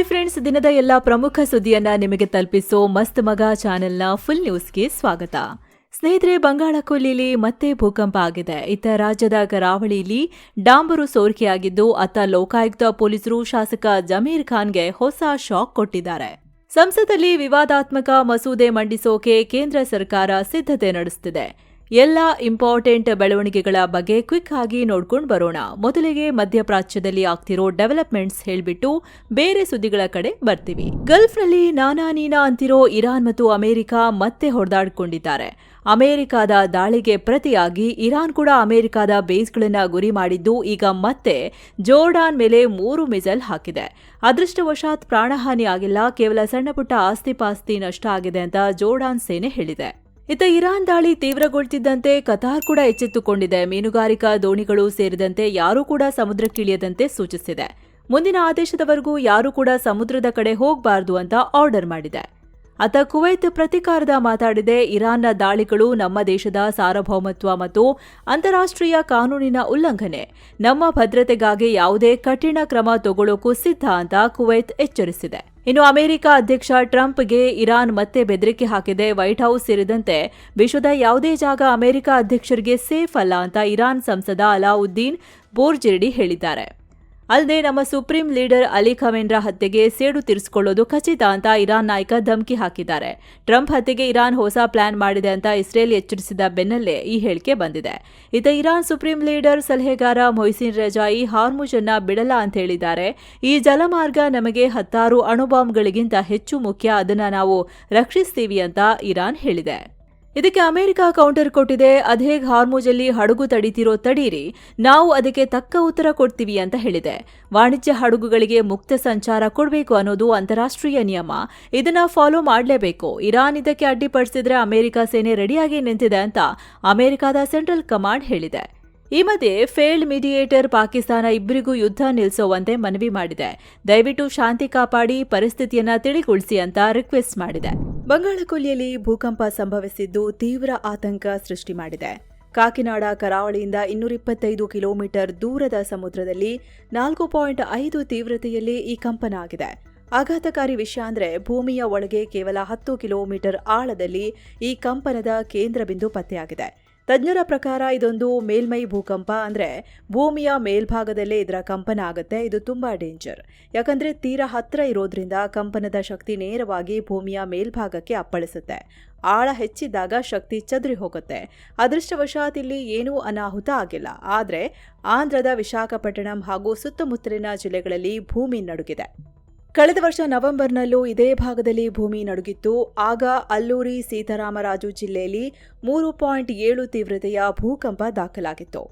Hi friends, ದಿನದ ಎಲ್ಲ ಪ್ರಮುಖ ಸುದ್ದಿಯನ್ನ ನಿಮಗೆ ತಲುಪಿಸೋ ಮಸ್ತ್ ಮಗ ಚಾನೆಲ್ನ ಫುಲ್ ನ್ಯೂಸ್ಗೆ ಸ್ವಾಗತ. ಸ್ನೇಹಿತರೆ, ಬಂಗಾಳಕೊಲ್ಲಿಯಲ್ಲಿ ಮತ್ತೆ ಭೂಕಂಪ ಆಗಿದೆ. ಇತ್ತ ರಾಜ್ಯದ ಕರಾವಳಿಯಲ್ಲಿ ಡಾಂಬರು ಸೋರಿಕೆಯಾಗಿದ್ದು, ಅತ್ತ ಲೋಕಾಯುಕ್ತ ಪೊಲೀಸರು ಶಾಸಕ ಜಮೀರ್ ಖಾನ್ಗೆ ಹೊಸ ಶಾಕ್ ಕೊಟ್ಟಿದ್ದಾರೆ. ಸಂಸದಲ್ಲಿ ವಿವಾದಾತ್ಮಕ ಮಸೂದೆ ಮಂಡಿಸೋಕೆ ಕೇಂದ್ರ ಸರ್ಕಾರ ಸಿದ್ಧತೆ ನಡೆಸುತ್ತಿದೆ. ಎಲ್ಲ ಇಂಪಾರ್ಟೆಂಟ್ ಬೆಳವಣಿಗೆಗಳ ಬಗ್ಗೆ ಕ್ವಿಕ್ ಆಗಿ ನೋಡ್ಕೊಂಡು ಬರೋಣ. ಮೊದಲಿಗೆ ಮಧ್ಯಪ್ರಾಚ್ಯದಲ್ಲಿ ಆಗ್ತಿರೋ ಡೆವಲಪ್ಮೆಂಟ್ಸ್ ಹೇಳ್ಬಿಟ್ಟು ಬೇರೆ ಸುದ್ದಿಗಳ ಕಡೆ ಬರ್ತೀವಿ. ಗಲ್ಫ್ನಲ್ಲಿ ನಾನಾ ನೀನಾ ಅಂತಿರೋ ಇರಾನ್ ಮತ್ತು ಅಮೆರಿಕ ಮತ್ತೆ ಹೊಡೆದಾಡಿಕೊಂಡಿದ್ದಾರೆ. ಅಮೆರಿಕದ ದಾಳಿಗೆ ಪ್ರತಿಯಾಗಿ ಇರಾನ್ ಕೂಡ ಅಮೆರಿಕದ ಬೇಸ್ಗಳನ್ನ ಗುರಿ ಮಾಡಿದ್ದು, ಈಗ ಮತ್ತೆ ಜೋರ್ಡಾನ್ ಮೇಲೆ 3 ಮಿಸೈಲ್ ಹಾಕಿದೆ. ಅದೃಷ್ಟವಶಾತ್ ಪ್ರಾಣಹಾನಿ ಆಗಿಲ್ಲ, ಕೇವಲ ಸಣ್ಣಪುಟ್ಟ ಆಸ್ತಿಪಾಸ್ತಿ ನಷ್ಟ ಆಗಿದೆ ಅಂತ ಜೋರ್ಡಾನ್ ಸೇನೆ ಹೇಳಿದೆ. ಇತ್ತ ಇರಾನ್ ದಾಳಿ ತೀವ್ರಗೊಳ್ತಿದ್ದಂತೆ ಕತಾರ್ ಕೂಡ ಎಚ್ಚೆತ್ತುಕೊಂಡಿದೆ. ಮೀನುಗಾರಿಕಾ ದೋಣಿಗಳು ಸೇರಿದಂತೆ ಯಾರೂ ಕೂಡ ಸಮುದ್ರಕ್ಕಿಳಿಯದಂತೆ ಸೂಚಿಸಿದೆ. ಮುಂದಿನ ಆದೇಶದವರೆಗೂ ಯಾರೂ ಕೂಡ ಸಮುದ್ರದ ಕಡೆ ಹೋಗಬಾರದು ಅಂತ ಆರ್ಡರ್ ಮಾಡಿದೆ. ಅತ್ತ ಕುವೈತ್ ಪ್ರತಿಕಾರದ ಮಾತಾಡಿದೆ. ಇರಾನ್ನ ದಾಳಿಗಳು ನಮ್ಮ ದೇಶದ ಸಾರ್ವಭೌಮತ್ವ ಮತ್ತು ಅಂತಾರಾಷ್ಟ್ರೀಯ ಕಾನೂನಿನ ಉಲ್ಲಂಘನೆ. ನಮ್ಮ ಭದ್ರತೆಗಾಗಿ ಯಾವುದೇ ಕಠಿಣ ಕ್ರಮ ತಗೊಳ್ಳೋಕು ಸಿದ್ಧ ಅಂತ ಕುವೈತ್ ಎಚ್ಚರಿಸಿದೆ. ಇನ್ನು ಅಮೆರಿಕ ಅಧ್ಯಕ್ಷ ಟ್ರಂಪ್ಗೆ ಇರಾನ್ ಮತ್ತೆ ಬೆದರಿಕೆ ಹಾಕಿದೆ. ವೈಟ್ ಹೌಸ್ ಸೇರಿದಂತೆ ವಿಶ್ವದ ಯಾವುದೇ ಜಾಗ ಅಮೆರಿಕ ಅಧ್ಯಕ್ಷರಿಗೆ ಸೇಫ್ ಅಲ್ಲ ಅಂತ ಇರಾನ್ ಸಂಸದ ಅಲಾವುದ್ದೀನ್ ಬೋರ್ಜೆರ್ಡಿ ಹೇಳಿದ್ದಾರೆ. ಅಲ್ಲದೆ ನಮ್ಮ ಸುಪ್ರೀಂ ಲೀಡರ್ ಅಲಿ ಖಮೇನ್ರ ಹತ್ಯೆಗೆ ಸೇಡು ತೀರಿಸಿಕೊಳ್ಳೋದು ಖಚಿತ ಅಂತ ಇರಾನ್ ನಾಯಕ ಧಮಕಿ ಹಾಕಿದ್ದಾರೆ. ಟ್ರಂಪ್ ಹತ್ಯೆಗೆ ಇರಾನ್ ಹೊಸ ಪ್ಲಾನ್ ಮಾಡಿದೆ ಅಂತ ಇಸ್ರೇಲ್ ಎಚ್ಚರಿಸಿದ ಬೆನ್ನಲ್ಲೇ ಈ ಹೇಳಿಕೆ ಬಂದಿದೆ. ಇತ್ತ ಇರಾನ್ ಸುಪ್ರೀಂ ಲೀಡರ್ ಸಲಹೆಗಾರ ಮೊಹ್ಸಿನ್ ರೆಜಾಯಿ ಹಾರ್ಮುಜ್ ಅನ್ನ ಬಿಡಲ್ಲ ಅಂತ ಹೇಳಿದ್ದಾರೆ. ಈ ಜಲಮಾರ್ಗ ನಮಗೆ 10 ಅಣುಬಾಂಬ್ಗಳಿಗಿಂತ ಹೆಚ್ಚು ಮುಖ್ಯ, ಅದನ್ನ ನಾವು ರಕ್ಷಿಸ್ತೀವಿ ಅಂತ ಇರಾನ್ ಹೇಳಿದೆ. ಇದಕ್ಕೆ ಅಮೆರಿಕ ಕೌಂಟರ್ ಕೊಟ್ಟಿದೆ. ಅದೇಗ್ ಹಾರ್ಮುಜಲ್ಲಿ ಹಡಗು ತಡೀತಿರೋ ತಡೀರಿ, ನಾವು ಅದಕ್ಕೆ ತಕ್ಕ ಉತ್ತರ ಕೊಡ್ತೀವಿ ಅಂತ ಹೇಳಿದೆ. ವಾಣಿಜ್ಯ ಹಡಗುಗಳಿಗೆ ಮುಕ್ತ ಸಂಚಾರ ಕೊಡಬೇಕು ಅನ್ನೋದು ಅಂತಾರಾಷ್ಟ್ರೀಯ ನಿಯಮ, ಇದನ್ನ ಫಾಲೋ ಮಾಡಲೇಬೇಕು. ಇರಾನ್ ಇದಕ್ಕೆ ಅಡ್ಡಿಪಡಿಸಿದ್ರೆ ಅಮೆರಿಕ ಸೇನೆ ರೆಡಿಯಾಗಿ ನಿಂತಿದೆ ಅಂತ ಅಮೆರಿಕದ ಸೆಂಟ್ರಲ್ ಕಮಾಂಡ್ ಹೇಳಿದೆ. ಈ ಮಧ್ಯೆ ಫೇಲ್ಡ್ ಮೀಡಿಯೇಟರ್ ಪಾಕಿಸ್ತಾನ ಇಬ್ಬರಿಗೂ ಯುದ್ಧ ನಿಲ್ಲಿಸುವಂತೆ ಮನವಿ ಮಾಡಿದೆ. ದಯವಿಟ್ಟು ಶಾಂತಿ ಕಾಪಾಡಿ, ಪರಿಸ್ಥಿತಿಯನ್ನ ತಿಳಿಗೊಳಿಸಿ ಅಂತ ರಿಕ್ವೆಸ್ಟ್ ಮಾಡಿದೆ. ಬಂಗಾಳಕೊಲ್ಲಿಯಲ್ಲಿ ಭೂಕಂಪ ಸಂಭವಿಸಿದ್ದು ತೀವ್ರ ಆತಂಕ ಸೃಷ್ಟಿ ಮಾಡಿದೆ. ಕಾಕಿನಾಡ ಕರಾವಳಿಯಿಂದ 225 ಕಿಲೋಮೀಟರ್ ದೂರದ ಸಮುದ್ರದಲ್ಲಿ 4.5 ತೀವ್ರತೆಯಲ್ಲಿ ಈ ಕಂಪನ ಆಗಿದೆ. ಆಘಾತಕಾರಿ ವಿಷಯ ಅಂದ್ರೆ ಭೂಮಿಯ ಒಳಗೆ ಕೇವಲ 10 ಕಿಲೋಮೀಟರ್ ಆಳದಲ್ಲಿ ಈ ಕಂಪನದ ಕೇಂದ್ರ ಬಿಂದು ಪತ್ತೆಯಾಗಿದೆ. ತಜ್ಞರ ಪ್ರಕಾರ ಇದೊಂದು ಮೇಲ್ಮೈ ಭೂಕಂಪ, ಅಂದ್ರೆ ಭೂಮಿಯ ಮೇಲ್ಭಾಗದಲ್ಲೇ ಇದರ ಕಂಪನ ಆಗುತ್ತೆ. ಇದು ತುಂಬಾ ಡೇಂಜರ್, ಯಾಕಂದ್ರೆ ತೀರಾ ಹತ್ರ ಇರೋದ್ರಿಂದ ಕಂಪನದ ಶಕ್ತಿ ನೇರವಾಗಿ ಭೂಮಿಯ ಮೇಲ್ಭಾಗಕ್ಕೆ ಅಪ್ಪಳಿಸುತ್ತೆ. ಆಳ ಹೆಚ್ಚಿದ್ದಾಗ ಶಕ್ತಿ ಚದುರಿ ಹೋಗುತ್ತೆ. ಅದೃಷ್ಟವಶಾತ್ ಇಲ್ಲಿ ಏನೂ ಅನಾಹುತ ಆಗಿಲ್ಲ. ಆದರೆ ಆಂಧ್ರದ ವಿಶಾಖಪಟ್ಟಣಂ ಹಾಗೂ ಸುತ್ತಮುತ್ತಲಿನ ಜಿಲ್ಲೆಗಳಲ್ಲಿ ಭೂಮಿ ನಡುಗಿದೆ. ಕಳೆದ ವರ್ಷ ನವೆಂಬರ್ನಲ್ಲೂ ಇದೇ ಭಾಗದಲ್ಲಿ ಭೂಮಿ ನಡುಗಿತ್ತು. ಆಗ ಅಲ್ಲೂರಿ ಸೀತಾರಾಮರಾಜು ಜಿಲ್ಲೆಯಲ್ಲಿ 3.7 ತೀವ್ರತೆಯ ಭೂಕಂಪ ದಾಖಲಾಗಿತ್ತು.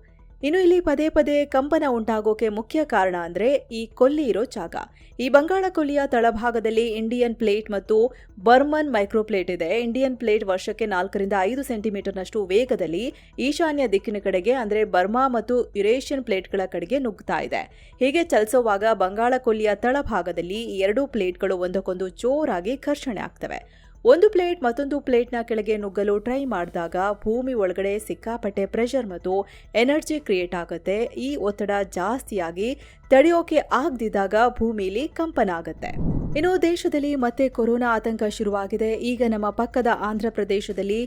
ಇನ್ನು ಇಲ್ಲಿ ಪದೇ ಪದೇ ಕಂಪನ ಉಂಟಾಗೋಕೆ ಮುಖ್ಯ ಕಾರಣ ಅಂದ್ರೆ ಈ ಕೊಲ್ಲಿ ಇರೋ ಜಾಗ. ಈ ಬಂಗಾಳ ಕೊಲ್ಲಿಯ ತಳಭಾಗದಲ್ಲಿ ಇಂಡಿಯನ್ ಪ್ಲೇಟ್ ಮತ್ತು ಬರ್ಮನ್ ಮೈಕ್ರೋಪ್ಲೇಟ್ ಇದೆ. ಇಂಡಿಯನ್ ಪ್ಲೇಟ್ ವರ್ಷಕ್ಕೆ 4 ರಿಂದ 5 ಸೆಂಟಿಮೀಟರ್ನಷ್ಟು ವೇಗದಲ್ಲಿ ಈಶಾನ್ಯ ದಿಕ್ಕಿನ ಕಡೆಗೆ, ಅಂದ್ರೆ ಬರ್ಮಾ ಮತ್ತು ಯುರೇಷಿಯನ್ ಪ್ಲೇಟ್ಗಳ ಕಡೆಗೆ ನುಗ್ತಾ ಇದೆ. ಹೀಗೆ ಚಲಿಸುವಾಗ ಬಂಗಾಳ ಕೊಲ್ಲಿಯ ತಳಭಾಗದಲ್ಲಿ ಈ 2 ಪ್ಲೇಟ್ಗಳು ಒಂದಕ್ಕೊಂದು ಜೋರಾಗಿ ಘರ್ಷಣೆ ಆಗ್ತವೆ. ಒಂದು ಪ್ಲೇಟ್ ಮತ್ತೊಂದು ಪ್ಲೇಟ್ನ ಕೆಳಗೆ ನುಗ್ಗಲು ಟ್ರೈ ಮಾಡಿದಾಗ ಭೂಮಿ ಒಳಗಡೆ ಸಿಕ್ಕಾಪಟ್ಟೆ ಪ್ರೆಷರ್ ಮತ್ತು ಎನರ್ಜಿ ಕ್ರಿಯೇಟ್ ಆಗುತ್ತೆ. ಈ ಒತ್ತಡ ಜಾಸ್ತಿಯಾಗಿ ತಡೆಯೋಕೆ ಆಗದಿದ್ದಾಗ ಭೂಮಿಲಿ ಕಂಪನ ಆಗುತ್ತೆ. ಇನ್ನು ದೇಶದಲ್ಲಿ ಮತ್ತೆ ಕೊರೋನಾ ಆತಂಕ ಶುರುವಾಗಿದೆ. ಈಗ ನಮ್ಮ ಪಕ್ಕದ ಆಂಧ್ರ ಪ್ರದೇಶದಲ್ಲಿ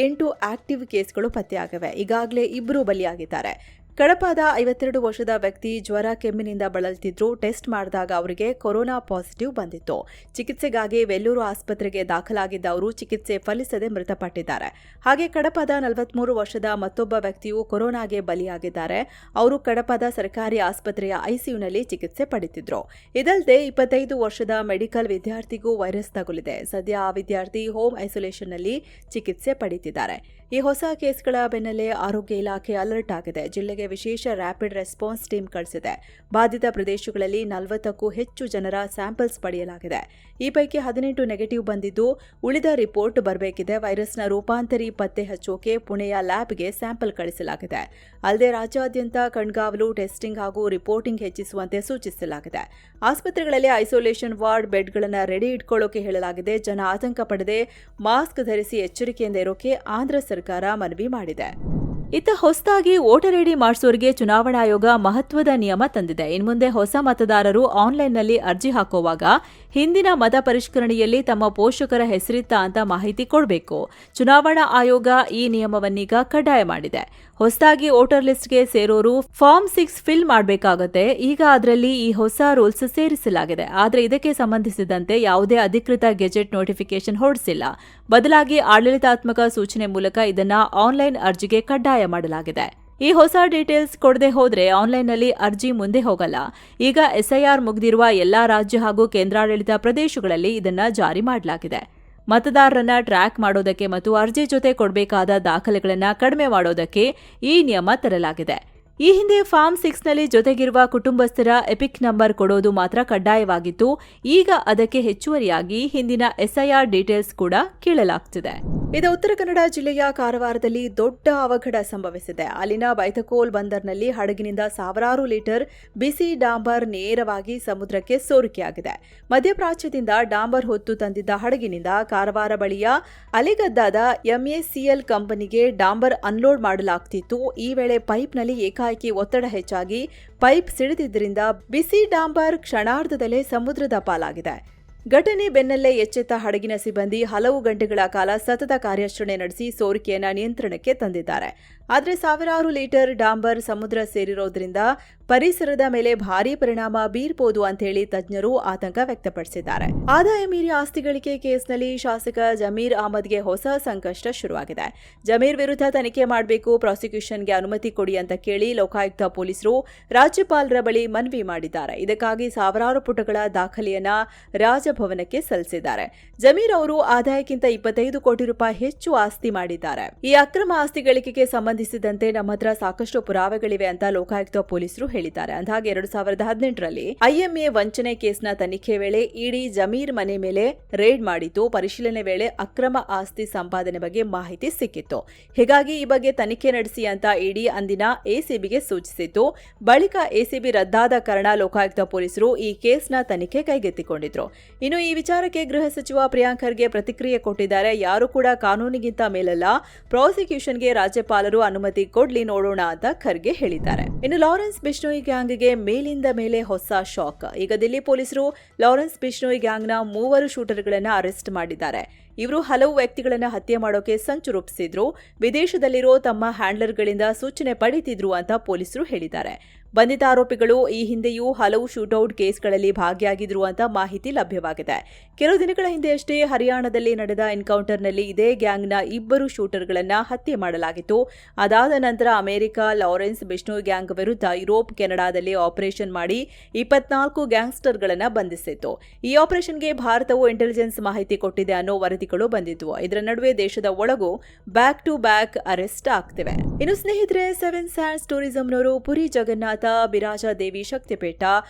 8 ಆಕ್ಟಿವ್ ಕೇಸ್ಗಳು ಪತ್ತೆಯಾಗಿವೆ. ಈಗಾಗಲೇ 2 ಬಲಿಯಾಗಿದ್ದಾರೆ. ಕಡಪದ 52 ವರ್ಷದ ವ್ಯಕ್ತಿ ಜ್ವರ ಕೆಮ್ಮಿನಿಂದ ಬಳಲ್ತಿದ್ರು. ಟೆಸ್ಟ್ ಮಾಡಿದಾಗ ಅವರಿಗೆ ಕೊರೋನಾ ಪಾಸಿಟಿವ್ ಬಂದಿತ್ತು. ಚಿಕಿತ್ಸೆಗಾಗಿ ವೆಲ್ಲೂರು ಆಸ್ಪತ್ರೆಗೆ ದಾಖಲಾಗಿದ್ದ ಅವರು ಚಿಕಿತ್ಸೆ ಫಲಿಸದೆ ಮೃತಪಟ್ಟಿದ್ದಾರೆ. ಹಾಗೆ ಕಡಪದ 43 ವರ್ಷದ ಮತ್ತೊಬ್ಬ ವ್ಯಕ್ತಿಯು ಕೊರೋನಾಗೆ ಬಲಿಯಾಗಿದ್ದಾರೆ. ಅವರು ಕಡಪದ ಸರ್ಕಾರಿ ಆಸ್ಪತ್ರೆಯ ಐಸಿಯುನಲ್ಲಿ ಚಿಕಿತ್ಸೆ ಪಡೆದಿದ್ರು. ಇದಲ್ಲದೆ 25 ವರ್ಷದ ಮೆಡಿಕಲ್ ವಿದ್ಯಾರ್ಥಿಗೂ ವೈರಸ್ ತಗುಲಿದೆ. ಸದ್ಯ ಆ ವಿದ್ಯಾರ್ಥಿ ಹೋಮ್ ಐಸೋಲೇಷನ್ನಲ್ಲಿ ಚಿಕಿತ್ಸೆ ಪಡೆದಿದ್ದಾರೆ. ಈ ಹೊಸ ಕೇಸ್ಗಳ ಬೆನ್ನಲ್ಲೇ ಆರೋಗ್ಯ ಇಲಾಖೆ ಅಲರ್ಟ್ ಆಗಿದೆ. ಜಿಲ್ಲೆಗೆ ವಿಶೇಷ ರ್ಯಾಪಿಡ್ ರೆಸ್ಪಾನ್ಸ್ ಟೀಮ್ ಕಳಿಸಿದೆ. ಬಾಧಿತ ಪ್ರದೇಶಗಳಲ್ಲಿ 40ಕ್ಕೂ ಹೆಚ್ಚು ಜನರ ಸ್ಯಾಂಪಲ್ಸ್ ಪಡೆಯಲಾಗಿದೆ. ಈ ಪೈಕಿ 18 ನೆಗೆಟಿವ್ ಬಂದಿದ್ದು ಉಳಿದ ರಿಪೋರ್ಟ್ ಬರಬೇಕಿದೆ. ವೈರಸ್ನ ರೂಪಾಂತರಿ ಪತ್ತೆ ಹಚ್ಚೋಕೆ ಪುಣೆಯ ಲ್ಯಾಬ್ಗೆ ಸ್ಯಾಂಪಲ್ ಕಳಿಸಲಾಗಿದೆ. ಅಲ್ಲದೆ ರಾಜ್ಯಾದ್ಯಂತ ಕಣ್ಗಾವಲು, ಟೆಸ್ಟಿಂಗ್ ಹಾಗೂ ರಿಪೋರ್ಟಿಂಗ್ ಹೆಚ್ಚಿಸುವಂತೆ ಸೂಚಿಸಲಾಗಿದೆ. ಆಸ್ಪತ್ರೆಗಳಲ್ಲಿ ಐಸೋಲೇಷನ್ ವಾರ್ಡ್ ಬೆಡ್ಗಳನ್ನು ರೆಡಿ ಇಟ್ಕೊಳ್ಳೋಕೆ ಹೇಳಲಾಗಿದೆ. ಜನ ಆತಂಕ ಪಡದೆ ಮಾಸ್ಕ್ ಧರಿಸಿ ಎಚ್ಚರಿಕೆಯಿಂದ ಇರೋಕೆ ಆಂಧ್ರ ಸರ್ಕಾರ ಮನವಿ ಮಾಡಿದೆ. ಇತ್ತ ಹೊಸದಾಗಿ ವೋಟರ್ ಐಡಿ ಮಾಡಿಸೋರಿಗೆ ಚುನಾವಣಾ ಆಯೋಗ ಮಹತ್ವದ ನಿಯಮ ತಂದಿದೆ. ಇನ್ಮುಂದೆ ಹೊಸ ಮತದಾರರು ಆನ್ಲೈನ್ನಲ್ಲಿ ಅರ್ಜಿ ಹಾಕುವಾಗ ಹಿಂದಿನ ಮತ ಪರಿಷ್ಕರಣೆಯಲ್ಲಿ ತಮ್ಮ ಪೋಷಕರ ಹೆಸರಿತ್ತಾ ಅಂತ ಮಾಹಿತಿ ಕೊಡಬೇಕು. ಚುನಾವಣಾ ಆಯೋಗ ಈ ನಿಯಮವನ್ನೀಗ ಕಡ್ಡಾಯ ಮಾಡಿದೆ. ಹೊಸದಾಗಿ ವೋಟರ್ ಲಿಸ್ಟ್ಗೆ ಸೇರೋರು ಫಾರ್ಮ್ 6 ಫಿಲ್ ಮಾಡಬೇಕಾಗುತ್ತೆ. ಈಗ ಅದರಲ್ಲಿ ಈ ಹೊಸ ರೂಲ್ಸ್ ಸೇರಿಸಲಾಗಿದೆ. ಆದರೆ ಇದಕ್ಕೆ ಸಂಬಂಧಿಸಿದಂತೆ ಯಾವುದೇ ಅಧಿಕೃತ ಗೆಜೆಟ್ ನೋಟಿಫಿಕೇಶನ್ ಹೊರಡಿಸಿಲ್ಲ. ಬದಲಾಗಿ ಆಡಳಿತಾತ್ಮಕ ಸೂಚನೆ ಮೂಲಕ ಇದನ್ನ ಆನ್ಲೈನ್ ಅರ್ಜಿಗೆ ಕಡ್ಡಾಯ ಮಾಡಲಾಗಿದೆ. ಈ ಹೊಸ ಡೀಟೇಲ್ಸ್ ಕೊಡದೆ ಹೋದ್ರೆ ಆನ್ಲೈನ್ನಲ್ಲಿ ಅರ್ಜಿ ಮುಂದೆ ಹೋಗಲ್ಲ. ಈಗ ಎಸ್ಐಆರ್ ಮುಗಿದಿರುವ ಎಲ್ಲಾ ರಾಜ್ಯ ಹಾಗೂ ಕೇಂದ್ರಾಡಳಿತ ಪ್ರದೇಶಗಳಲ್ಲಿ ಇದನ್ನ ಜಾರಿ ಮಾಡಲಾಗಿದೆ. ಮತದಾರರನ್ನ ಟ್ರ್ಯಾಕ್ ಮಾಡೋದಕ್ಕೆ ಮತ್ತು ಅರ್ಜಿ ಜೊತೆ ಕೊಡಬೇಕಾದ ದಾಖಲೆಗಳನ್ನ ಕಡಿಮೆ ಮಾಡೋದಕ್ಕೆ ಈ ನಿಯಮ ತರಲಾಗಿದೆ. ಈ ಹಿಂದೆ ಫಾರ್ಮ್ 6ನಲ್ಲಿ ಜೊತೆಗಿರುವ ಕುಟುಂಬಸ್ಥರ ಎಪಿಕ್ ನಂಬರ್ ಕೊಡೋದು ಮಾತ್ರ ಕಡ್ಡಾಯವಾಗಿತ್ತು. ಈಗ ಅದಕ್ಕೆ ಹೆಚ್ಚುವರಿಯಾಗಿ ಹಿಂದಿನ ಎಸ್ಐಆರ್ ಡೀಟೇಲ್ಸ್ ಕೂಡ ಕೇಳಲಾಗ್ತಿದೆ. ಇದು ಉತ್ತರ ಕನ್ನಡ ಜಿಲ್ಲೆಯ ಕಾರವಾರದಲ್ಲಿ ದೊಡ್ಡ ಅವಘಡ ಸಂಭವಿಸಿದೆ. ಅಲ್ಲಿನ ಬೈತಕೋಲ್ ಬಂದರ್ನಲ್ಲಿ ಹಡಗಿನಿಂದ ಸಾವಿರಾರು ಲೀಟರ್ ಬಿಸಿ ಡಾಂಬರ್ ನೇರವಾಗಿ ಸಮುದ್ರಕ್ಕೆ ಸೋರಿಕೆಯಾಗಿದೆ. ಮಧ್ಯಪ್ರಾಚ್ಯದಿಂದ ಡಾಂಬರ್ ಹೊತ್ತು ತಂದಿದ್ದ ಹಡಗಿನಿಂದ ಕಾರವಾರ ಬಳಿಯ ಅಲಿಗದ್ದಾದ ಎಂಎಸಿಎಲ್ ಕಂಪನಿಗೆ ಡಾಂಬರ್ ಅನ್ಲೋಡ್ ಮಾಡಲಾಗ್ತಿತ್ತು. ಈ ವೇಳೆ ಪೈಪ್ನಲ್ಲಿ ಏಕಾಏಕಿ ಒತ್ತಡ ಹೆಚ್ಚಾಗಿ ಪೈಪ್ ಸಿಡಿದಿದ್ದರಿಂದ ಬಿಸಿ ಡಾಂಬರ್ ಕ್ಷಣಾರ್ಧದಲ್ಲೇ ಸಮುದ್ರದ ಪಾಲಾಗಿದೆ. ಘಟನೆ ಬೆನ್ನಲ್ಲೇ ಎಚ್ಚೆತ್ತ ಹಡಗಿನ ಸಿಬ್ಬಂದಿ ಹಲವು ಗಂಟೆಗಳ ಕಾಲ ಸತತ ಕಾರ್ಯಾಚರಣೆ ನಡೆಸಿ ಸೋರಿಕೆಯನ್ನು ನಿಯಂತ್ರಣಕ್ಕೆ ತಂದಿದ್ದಾರೆ. ಆದರೆ ಸಾವಿರಾರು ಲೀಟರ್ ಡಾಂಬರ್ ಸಮುದ್ರ ಸೇರಿರೋದ್ರಿಂದ ಪರಿಸರದ ಮೇಲೆ ಭಾರೀ ಪರಿಣಾಮ ಬೀರ್ಬೋದು ಅಂತ ಹೇಳಿ ತಜ್ಞರು ಆತಂಕ ವ್ಯಕ್ತಪಡಿಸಿದ್ದಾರೆ. ಆದಾಯ ಮೀರಿ ಆಸ್ತಿ ಗಳಿಕೆ ಕೇಸ್ನಲ್ಲಿ ಶಾಸಕ ಜಮೀರ್ ಅಹಮದ್ಗೆ ಹೊಸ ಸಂಕಷ್ಟ ಶುರುವಾಗಿದೆ. ಜಮೀರ್ ವಿರುದ್ಧ ತನಿಖೆ ಮಾಡಬೇಕು, ಪ್ರಾಸಿಕ್ಯೂಷನ್ಗೆ ಅನುಮತಿ ಕೊಡಿ ಅಂತ ಕೇಳಿ ಲೋಕಾಯುಕ್ತ ಪೊಲೀಸರು ರಾಜ್ಯಪಾಲರ ಬಳಿ ಮನವಿ ಮಾಡಿದ್ದಾರೆ. ಇದಕ್ಕಾಗಿ ಸಾವಿರಾರು ಪುಟಗಳ ದಾಖಲೆಯನ್ನ ರಾಜಭವನಕ್ಕೆ ಸಲ್ಲಿಸಿದ್ದಾರೆ. ಜಮೀರ್ ಅವರು ಆದಾಯಕ್ಕಿಂತ 25 ಕೋಟಿ ರೂಪಾಯಿ ಹೆಚ್ಚು ಆಸ್ತಿ ಮಾಡಿದ್ದಾರೆ. ಈ ಅಕ್ರಮ ಆಸ್ತಿ ಗಳಿಕೆಗೆ ಸಂಬಂಧಿಸಿದಂತೆ ನಮ್ಮ ಹತ್ರ ಸಾಕಷ್ಟು ಪುರಾವೆಗಳಿವೆ ಅಂತ ಲೋಕಾಯುಕ್ತ ಪೊಲೀಸರು ಹೇಳಿದ್ದಾರೆ. ಅಂದಹಾಗೆ 2018ರಲ್ಲಿ ಐಎಂಎ ವಂಚನೆ ಕೇಸ್ನ ತನಿಖೆ ವೇಳೆ ಇಡಿ ಜಮೀರ್ ಮನೆ ಮೇಲೆ ರೇಡ್ ಮಾಡಿತ್ತು. ಪರಿಶೀಲನೆ ವೇಳೆ ಅಕ್ರಮ ಆಸ್ತಿ ಸಂಪಾದನೆ ಬಗ್ಗೆ ಮಾಹಿತಿ ಸಿಕ್ಕಿತ್ತು. ಹೀಗಾಗಿ ಈ ಬಗ್ಗೆ ತನಿಖೆ ನಡೆಸಿ ಅಂತ ಇಡಿ ಅಂದಿನ ಎಸಿಬಿಗೆ ಸೂಚಿಸಿತ್ತು. ಬಳಿಕ ಎಸಿಬಿ ರದ್ದಾದ ಕಾರಣ ಲೋಕಾಯುಕ್ತ ಪೊಲೀಸರು ಈ ಕೇಸ್ನ ತನಿಖೆ ಕೈಗೆತ್ತಿಕೊಂಡಿದ್ರು. ಇನ್ನು ಈ ವಿಚಾರಕ್ಕೆ ಗೃಹ ಸಚಿವ ಪ್ರಿಯಾಂಕ್ ಖರ್ಗೆ ಪ್ರತಿಕ್ರಿಯೆ ಕೊಟ್ಟಿದ್ದಾರೆ. ಯಾರು ಕೂಡ ಕಾನೂನಿಗಿಂತ ಮೇಲಲ್ಲ, ಪ್ರಾಸಿಕ್ಯೂಷನ್ಗೆ ರಾಜ್ಯಪಾಲರು ಅನುಮತಿ ಕೊಡ್ಲಿ ನೋಡೋಣ ಅಂತ ಖರ್ಗೆ ಹೇಳಿದ್ದಾರೆ. ಇನ್ನು ಲಾರೆನ್ಸ್ ಬಿಷ್ಣೋಯ್ ಗ್ಯಾಂಗ್ಗೆ ಮೇಲಿಂದ ಮೇಲೆ ಹೊಸ ಶಾಕ್. ಈಗ ದಿಲ್ಲಿ ಪೊಲೀಸರು ಲಾರೆನ್ಸ್ ಬಿಷ್ಣೋಯ್ ಗ್ಯಾಂಗ್ನ 3 ಶೂಟರ್ಗಳನ್ನು ಅರೆಸ್ಟ್ ಮಾಡಿದ್ದಾರೆ. ಇವರು ಹಲವು ವ್ಯಕ್ತಿಗಳನ್ನು ಹತ್ಯೆ ಮಾಡೋಕೆ ಸಂಚು ರೂಪಿಸಿದ್ರು, ವಿದೇಶದಲ್ಲಿರೋ ತಮ್ಮ ಹ್ಯಾಂಡ್ಲರ್ಗಳಿಂದ ಸೂಚನೆ ಪಡೆದಿದ್ರು ಅಂತ ಪೊಲೀಸರು ಹೇಳಿದ್ದಾರೆ. ಬಂಧಿತ ಆರೋಪಿಗಳು ಈ ಹಿಂದೆಯೂ ಹಲವು ಶೂಟೌಟ್ ಕೇಸ್ಗಳಲ್ಲಿ ಭಾಗಿಯಾಗಿದ್ರು ಅಂತ ಮಾಹಿತಿ ಲಭ್ಯವಾಗಿದೆ. ಕೆಲವು ದಿನಗಳ ಹಿಂದೆಯಷ್ಟೇ ಹರಿಯಾಣದಲ್ಲಿ ನಡೆದ ಎನ್ಕೌಂಟರ್ನಲ್ಲಿ ಇದೇ ಗ್ಯಾಂಗ್ನ 2 ಶೂಟರ್ಗಳನ್ನು ಹತ್ಯೆ ಮಾಡಲಾಗಿತ್ತು. ಅದಾದ ನಂತರ ಅಮೆರಿಕ ಲಾರೆನ್ಸ್ ಬಿಷ್ಣೋಯ್ ಗ್ಯಾಂಗ್ ವಿರುದ್ಧ ಯುರೋಪ್, ಕೆನಡಾದಲ್ಲಿ ಆಪರೇಷನ್ ಮಾಡಿ 24 ಗ್ಯಾಂಗ್ಸ್ಟರ್ಗಳನ್ನು ಬಂಧಿಸಿತ್ತು. ಈ ಆಪರೇಷನ್ಗೆ ಭಾರತವು ಇಂಟೆಲಿಜೆನ್ಸ್ ಮಾಹಿತಿ ಕೊಟ್ಟಿದೆ ಅನ್ನೋ ವರದಿಗಳು ಬಂದಿದ್ವು. ಇದರ ನಡುವೆ ದೇಶದ ಒಳಗೂ ಬ್ಯಾಕ್ ಟು ಬ್ಯಾಕ್ ಅರೆಸ್ಟ್ ಆಗ್ತಿವೆ. ಇನ್ನು ಸ್ನೇಹಿತರೆ, 7 ಸ್ಯಾಂಡ್ಸ್ ಟೂರಿಸಂನವರು ಪುರಿ ಜಗನ್ನಾಥ, ಬಿರಾಜ ದೇವಿ ಶಕ್ತಿಪೀಠ,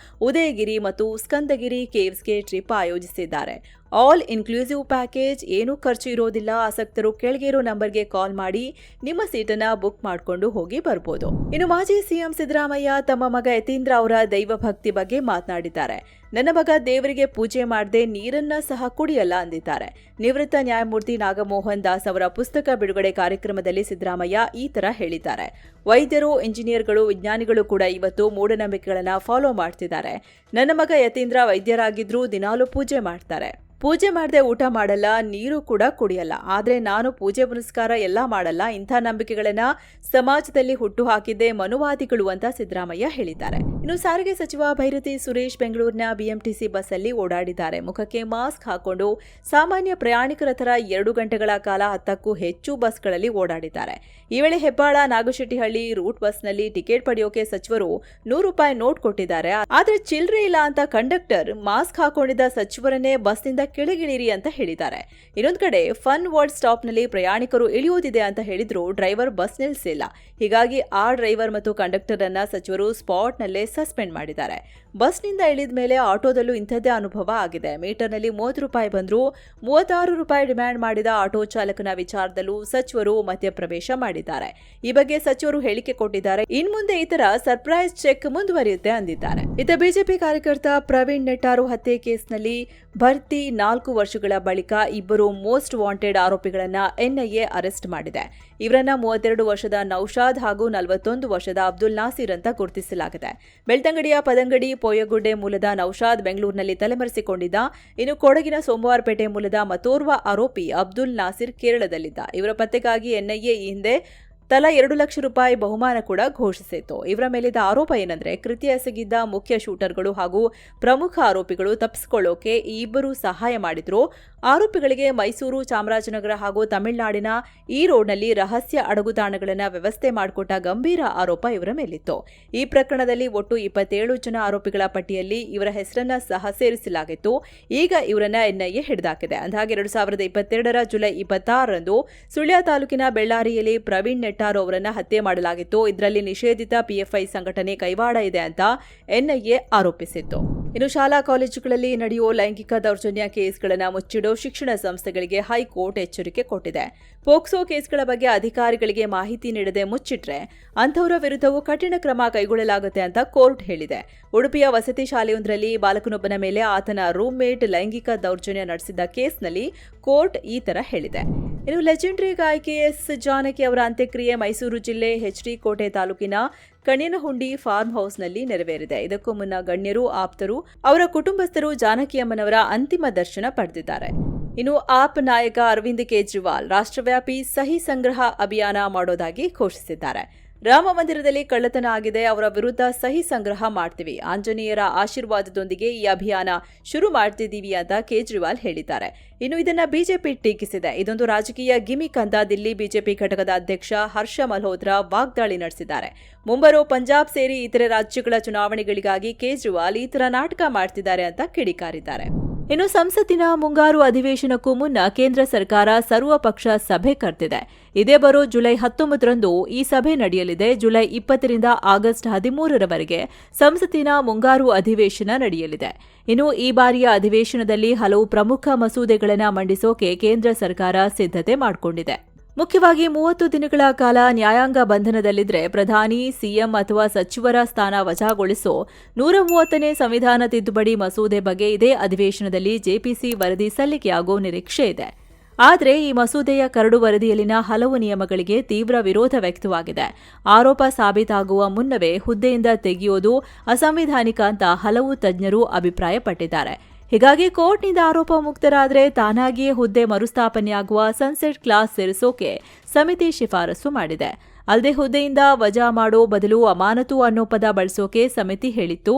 ಉದಯಗಿರಿ ಮತ್ತು ಸ್ಕಂದಗಿರಿ ಕೇವ್ಸ್ಗೆ ಟ್ರಿಪ್ ಆಯೋಜಿಸಿದ್ದಾರೆ. ಆಲ್ ಇನ್ಕ್ಲೂಸಿವ್ ಪ್ಯಾಕೇಜ್, ಏನೂ ಖರ್ಚು ಇರೋದಿಲ್ಲ. ಆಸಕ್ತರು ಕೆಳಗೆ ಇರೋ ನಂಬರ್ಗೆ ಕಾಲ್ ಮಾಡಿ ನಿಮ್ಮ ಸೀಟನ್ನ ಬುಕ್ ಮಾಡಿಕೊಂಡು ಹೋಗಿ ಬರ್ಬೋದು. ಇನ್ನು ಮಾಜಿ ಸಿಎಂ ಸಿದ್ದರಾಮಯ್ಯ ತಮ್ಮ ಮಗ ಯತೀಂದ್ರ ಅವರ ದೈವ ಭಕ್ತಿ ಬಗ್ಗೆ ಮಾತನಾಡಿದ್ದಾರೆ. ನನ್ನ ಮಗ ದೇವರಿಗೆ ಪೂಜೆ ಮಾಡದೆ ನೀರನ್ನ ಸಹ ಕುಡಿಯಲ್ಲ ಅಂದಿದ್ದಾರೆ. ನಿವೃತ್ತ ನ್ಯಾಯಮೂರ್ತಿ ನಾಗಮೋಹನ್ ದಾಸ್ ಅವರ ಪುಸ್ತಕ ಬಿಡುಗಡೆ ಕಾರ್ಯಕ್ರಮದಲ್ಲಿ ಸಿದ್ದರಾಮಯ್ಯ ಈ ತರ ಹೇಳಿದ್ದಾರೆ. ವೈದ್ಯರು, ಇಂಜಿನಿಯರ್ಗಳು, ವಿಜ್ಞಾನಿಗಳು ಕೂಡ ಇವತ್ತು ಮೂಢನಂಬಿಕೆಗಳನ್ನ ಫಾಲೋ ಮಾಡ್ತಿದ್ದಾರೆ. ನನ್ನ ಮಗ ಯತೀಂದ್ರ ವೈದ್ಯರಾಗಿದ್ರು, ದಿನಾಲೂ ಪೂಜೆ ಮಾಡ್ತಾರೆ. ಪೂಜೆ ಮಾಡದೆ ಊಟ ಮಾಡಲ್ಲ, ನೀರು ಕೂಡ ಕುಡಿಯಲ್ಲ. ಆದ್ರೆ ನಾನು ಪೂಜೆ ಪುನಸ್ಕಾರ ಎಲ್ಲ ಮಾಡಲ್ಲ. ಇಂಥ ನಂಬಿಕೆಗಳನ್ನ ಸಮಾಜದಲ್ಲಿ ಹುಟ್ಟು ಹಾಕಿದ್ದೇ ಮನುವಾದಿಗಳು ಅಂತ ಸಿದ್ದರಾಮಯ್ಯ ಹೇಳಿದ್ದಾರೆ. ಇನ್ನು ಸಾರಿಗೆ ಸಚಿವ ಭೈರತಿ ಸುರೇಶ್ ಬೆಂಗಳೂರಿನ ಬಿಎಂಟಿಸಿ ಬಸ್ ಅಲ್ಲಿ ಓಡಾಡಿದ್ದಾರೆ. ಮುಖಕ್ಕೆ ಮಾಸ್ಕ್ ಹಾಕೊಂಡು ಸಾಮಾನ್ಯ ಪ್ರಯಾಣಿಕರ ತರ 2 ಗಂಟೆಗಳ ಕಾಲ 10ಕ್ಕೂ ಹೆಚ್ಚು ಬಸ್ಗಳಲ್ಲಿ ಓಡಾಡಿದ್ದಾರೆ. ಈ ವೇಳೆ ಹೆಬ್ಬಾಳ, ನಾಗಶೆಟ್ಟಿಹಳ್ಳಿ ರೂಟ್ ಬಸ್ನಲ್ಲಿ ಟಿಕೆಟ್ ಪಡೆಯೋಕೆ ಸಚಿವರು ₹100 ನೋಟ್ ಕೊಟ್ಟಿದ್ದಾರೆ. ಆದ್ರೆ ಚಿಲ್ಲರೆ ಇಲ್ಲ ಅಂತ ಕಂಡಕ್ಟರ್ ಮಾಸ್ಕ್ ಹಾಕೊಂಡಿದ್ದ ಸಚಿವರನ್ನೇ ಬಸ್ನಿಂದ ಕೆಳಗಿಳಿರಿ ಅಂತ ಹೇಳಿದ್ದಾರೆ. ಇನ್ನೊಂದು ಕಡೆ ಫನ್ ವರ್ಲ್ಡ್ ಸ್ಟಾಪ್ನಲ್ಲಿ ಪ್ರಯಾಣಿಕರು ಇಳಿಯೋದಿದೆ ಅಂತ ಹೇಳಿದ್ರು ಡ್ರೈವರ್ ಬಸ್ ನಿಲ್ಲಿಸಿಲ್ಲ. ಹೀಗಾಗಿ ಆ ಡ್ರೈವರ್ ಮತ್ತು ಕಂಡಕ್ಟರ್ ಅನ್ನ ಸಚಿವರು ಸ್ಪಾಟ್ನಲ್ಲೇ ಸಸ್ಪೆಂಡ್ ಮಾಡಿದ್ದಾರೆ. ಬಸ್ನಿಂದ ಇಳಿದ ಮೇಲೆ ಆಟೋದಲ್ಲೂ ಇಂಥದ್ದೇ ಅನುಭವ ಆಗಿದೆ. ಮೀಟರ್ನಲ್ಲಿ 30 ರೂಪಾಯಿ ಬಂದ್ರು 36 ರೂಪಾಯಿ ಡಿಮ್ಯಾಂಡ್ ಮಾಡಿದ ಆಟೋ ಚಾಲಕನ ವಿಚಾರದಲ್ಲೂ ಸಚಿವರು ಮಧ್ಯಪ್ರವೇಶ ಮಾಡಿದ್ದಾರೆ. ಈ ಬಗ್ಗೆ ಸಚಿವರು ಹೇಳಿಕೆ ಕೊಟ್ಟಿದ್ದಾರೆ. ಇನ್ಮುಂದೆ ಈ ತರ ಸರ್ಪ್ರೈಸ್ ಚೆಕ್ ಮುಂದುವರಿಯುತ್ತೆ ಅಂದಿದ್ದಾರೆ. ಇತ್ತ ಬಿಜೆಪಿ ಕಾರ್ಯಕರ್ತ ಪ್ರವೀಣ್ ನೆಟ್ಟಾರು ಹತ್ಯೆ ಕೇಸ್ನಲ್ಲಿ ಭರ್ತಿ 4 ವರ್ಷಗಳ ಬಳಿಕ ಇಬ್ಬರು ಮೋಸ್ಟ್ ವಾಂಟೆಡ್ ಆರೋಪಿಗಳನ್ನ ಎನ್ಐಎ ಅರೆಸ್ಟ್ ಮಾಡಿದೆ. ಇವರನ್ನ 32 ವರ್ಷದ ನೌಶಾದ್ ಹಾಗೂ 41 ವರ್ಷದ ಅಬ್ದುಲ್ ನಾಸೀರ್ ಅಂತ ಗುರುತಿಸಲಾಗಿದೆ. ಬೆಳ್ತಂಗಡಿಯ ಪದಂಗಡಿ ಪೋಯಗುಡ್ಡೆ ಮೂಲದ ನೌಶಾದ್ ಬೆಂಗಳೂರಿನಲ್ಲಿ ತಲೆಮರೆಸಿಕೊಂಡಿದ್ದ. ಇನ್ನು ಕೊಡಗಿನ ಸೋಮವಾರಪೇಟೆ ಮೂಲದ ಮತ್ತೋರ್ವ ಆರೋಪಿ ಅಬ್ದುಲ್ ನಾಸೀರ್ ಕೇರಳದಲ್ಲಿದ್ದ. ಇವರ ಪತ್ತೆಗಾಗಿ ಎನ್ಐಎ ಈ ಹಿಂದೆ ತಲಾ 2 ಲಕ್ಷ ರೂಪಾಯಿ ಬಹುಮಾನ ಕೂಡ ಘೋಷಿಸಿತ್ತು. ಇವರ ಮೇಲಿದ್ದ ಆರೋಪ ಏನಂದ್ರೆ ಕೃತ್ಯ ಎಸಗಿದ್ದ ಮುಖ್ಯ ಶೂಟರ್ಗಳು ಹಾಗೂ ಪ್ರಮುಖ ಆರೋಪಿಗಳು ತಪ್ಪಿಸಿಕೊಳ್ಳೋಕೆ ಈ ಇಬ್ಬರು ಸಹಾಯ ಮಾಡಿದ್ರು. ಆರೋಪಿಗಳಿಗೆ ಮೈಸೂರು, ಚಾಮರಾಜನಗರ ಹಾಗೂ ತಮಿಳುನಾಡಿನ ಈ ರೋಡ್ನಲ್ಲಿ ರಹಸ್ಯ ಅಡಗುತಾಣಗಳನ್ನು ವ್ಯವಸ್ಥೆ ಮಾಡಿಕೊಟ್ಟ ಗಂಭೀರ ಆರೋಪ ಇವರ ಮೇಲಿತ್ತು. ಈ ಪ್ರಕರಣದಲ್ಲಿ ಒಟ್ಟು 27 ಜನ ಆರೋಪಿಗಳ ಪಟ್ಟಿಯಲ್ಲಿ ಇವರ ಹೆಸರನ್ನ ಸಹ ಸೇರಿಸಲಾಗಿತ್ತು. ಈಗ ಇವರನ್ನ ಎನ್ಐಎ ಹಿಡಿದಾಕಿದೆ. ಅಂದಾಗೆ 2022 ಜುಲೈ 26ರಂದು ಸುಳ್ಯ ತಾಲೂಕಿನ ಬೆಳ್ಳಾರಿಯಲ್ಲಿ ಪ್ರವೀಣ್ ನೆಟ್ಟಾರು ಅವರನ್ನ ಹತ್ಯೆ ಮಾಡಲಾಗಿತ್ತು. ಇದರಲ್ಲಿ ನಿಷೇಧಿತ ಪಿಎಫ್ಐ ಸಂಘಟನೆ ಕೈವಾಡ ಇದೆ ಅಂತ ಎನ್ಐಎ ಆರೋಪಿಸಿತ್ತು. ಇನ್ನು ಶಾಲಾ ಕಾಲೇಜುಗಳಲ್ಲಿ ನಡೆಯುವ ಲೈಂಗಿಕ ದೌರ್ಜನ್ಯ ಕೇಸ್ಗಳನ್ನು ಮುಚ್ಚಿಡೋ ಶಿಕ್ಷಣ ಸಂಸ್ಥೆಗಳಿಗೆ ಹೈಕೋರ್ಟ್ ಎಚ್ಚರಿಕೆ ಕೊಟ್ಟಿದೆ. ಪೋಕ್ಸೋ ಕೇಸ್ಗಳ ಬಗ್ಗೆ ಅಧಿಕಾರಿಗಳಿಗೆ ಮಾಹಿತಿ ನೀಡದೆ ಮುಚ್ಚಿಟ್ರೆ ಅಂಥವರ ವಿರುದ್ಧವೂ ಕಠಿಣ ಕ್ರಮ ಕೈಗೊಳ್ಳಲಾಗುತ್ತೆ ಅಂತ ಕೋರ್ಟ್ ಹೇಳಿದೆ. ಉಡುಪಿಯ ವಸತಿ ಶಾಲೆಯೊಂದರಲ್ಲಿ ಬಾಲಕನೊಬ್ಬನ ಮೇಲೆ ಆತನ ರೂಮ್ಮೇಟ್ ಲೈಂಗಿಕ ದೌರ್ಜನ್ಯ ನಡೆಸಿದ್ದ ಕೇಸ್ನಲ್ಲಿ ಕೋರ್ಟ್ ಈ ತರ ಹೇಳಿದೆ. ಇನ್ನು ಲೆಜೆಂಡರಿ ಗಾಯಕಿ ಎಸ್ ಜಾನಕಿ ಅವರ ಅಂತ್ಯಕ್ರಿಯೆ ಮೈಸೂರು ಜಿಲ್ಲೆ ಎಚ್ಡಿ ಕೋಟೆ ತಾಲೂಕಿನ ಕಣಿನಹುಂಡಿ ಫಾರ್ಮ್ ಹೌಸ್ನಲ್ಲಿ ನೆರವೇರಿದೆ. ಇದಕ್ಕೂ ಮುನ್ನ ಗಣ್ಯರು, ಆಪ್ತರು, ಅವರ ಕುಟುಂಬಸ್ಥರು ಜಾನಕಿಯಮ್ಮನವರ ಅಂತಿಮ ದರ್ಶನ ಪಡೆದಿದ್ದಾರೆ. ಇನ್ನು ಆಪ್ ನಾಯಕ ಅರವಿಂದ್ ಕೇಜ್ರಿವಾಲ್ ರಾಷ್ಟ್ರವ್ಯಾಪಿ ಸಹಿ ಸಂಗ್ರಹ ಅಭಿಯಾನ ಮಾಡೋದಾಗಿ ಘೋಷಿಸಿದ್ದಾರೆ. ರಾಮ ಮಂದಿರದಲ್ಲಿ ಕಳ್ಳತನ ಆಗಿದೆ, ಅವರ ವಿರುದ್ಧ ಸಹಿ ಸಂಗ್ರಹ ಮಾಡ್ತೀವಿ, ಆಂಜನೇಯರ ಆಶೀರ್ವಾದದೊಂದಿಗೆ ಈ ಅಭಿಯಾನ ಶುರು ಮಾಡ್ತಿದ್ದೀವಿ ಅಂತ ಕೇಜ್ರಿವಾಲ್ ಹೇಳಿದ್ದಾರೆ. ಇನ್ನು ಇದನ್ನ ಬಿಜೆಪಿ ಟೀಕಿಸಿದೆ. ಇದೊಂದು ರಾಜಕೀಯ ಗಿಮಿಕ್ ಅಂತ ದಿಲ್ಲಿ ಬಿಜೆಪಿ ಘಟಕದ ಅಧ್ಯಕ್ಷ ಹರ್ಷ ಮಲ್ಹೋತ್ರಾ ವಾಗ್ದಾಳಿ ನಡೆಸಿದ್ದಾರೆ. ಮುಂಬರುವ ಪಂಜಾಬ್ ಸೇರಿ ಇತರೆ ರಾಜ್ಯಗಳ ಚುನಾವಣೆಗಳಿಗಾಗಿ ಕೇಜ್ರಿವಾಲ್ ಈ ತರ ನಾಟಕ ಮಾಡ್ತಿದ್ದಾರೆ ಅಂತ ಕಿಡಿಕಾರಿದ್ದಾರೆ. ಇನ್ನು ಸಂಸತ್ತಿನ ಮುಂಗಾರು ಅಧಿವೇಶನಕ್ಕೂ ಮುನ್ನ ಕೇಂದ್ರ ಸರ್ಕಾರ ಸರ್ವಪಕ್ಷ ಸಭೆ ಕರೆದಿದೆ. ಇದೇ ಬರೋ ಜುಲೈ 19ರಂದು ಈ ಸಭೆ ನಡೆಯಲಿದೆ. ಜುಲೈ 20ರಿಂದ ಆಗಸ್ಟ್ 13ರವರೆಗೆ ಸಂಸತ್ತಿನ ಮುಂಗಾರು ಅಧಿವೇಶನ ನಡೆಯಲಿದೆ. ಇನ್ನು ಈ ಬಾರಿಯ ಅಧಿವೇಶನದಲ್ಲಿ ಹಲವು ಪ್ರಮುಖ ಮಸೂದೆಗಳನ್ನು ಮಂಡಿಸೋಕೆ ಕೇಂದ್ರ ಸರ್ಕಾರ ಸಿದ್ಧತೆ ಮಾಡಿಕೊಂಡಿದೆ. ಮುಖ್ಯವಾಗಿ 30 ದಿನಗಳ ಕಾಲ ನ್ಯಾಯಾಂಗ ಬಂಧನದಲ್ಲಿದ್ರೆ ಪ್ರಧಾನಿ, ಸಿಎಂ ಅಥವಾ ಸಚಿವರ ಸ್ಥಾನ ವಜಾಗೊಳಿಸೋ 130ನೇ ಸಂವಿಧಾನ ತಿದ್ದುಪಡಿ ಮಸೂದೆ ಬಗ್ಗೆ ಇದೇ ಅಧಿವೇಶನದಲ್ಲಿ ಜೆಪಿಸಿ ವರದಿ ಸಲ್ಲಿಕೆಯಾಗೋ ನಿರೀಕ್ಷೆ ಇದೆ. ಆದರೆ ಈ ಮಸೂದೆಯ ಕರಡು ವರದಿಯಲ್ಲಿನ ಹಲವು ನಿಯಮಗಳಿಗೆ ತೀವ್ರ ವಿರೋಧ ವ್ಯಕ್ತವಾಗಿದೆ. ಆರೋಪ ಸಾಬೀತಾಗುವ ಮುನ್ನವೇ ಹುದ್ದೆಯಿಂದ ತೆಗೆಯೋದು ಅಸಂವಿಧಾನಿಕ ಅಂತ ಹಲವು ತಜ್ಞರು ಅಭಿಪ್ರಾಯಪಟ್ಟಿದ್ದಾರೆ. ಹೀಗಾಗಿ ಕೋರ್ಟ್ನಿಂದ ಆರೋಪ ಮುಕ್ತರಾದರೆ ತಾನಾಗಿಯೇ ಹುದ್ದೆ ಮರುಸ್ಥಾಪನೆಯಾಗುವ ಸನ್ಸೆಟ್ ಕ್ಲಾಸ್ ಸೇರಿಸೋಕೆ ಸಮಿತಿ ಶಿಫಾರಸು ಮಾಡಿದೆ. ಅಲ್ಲದೆ ಹುದ್ದೆಯಿಂದ ವಜಾ ಮಾಡೋ ಬದಲು ಅಮಾನತು ಅನ್ನೋ ಪದ ಬಳಸೋಕೆ ಸಮಿತಿ ಹೇಳಿತ್ತು.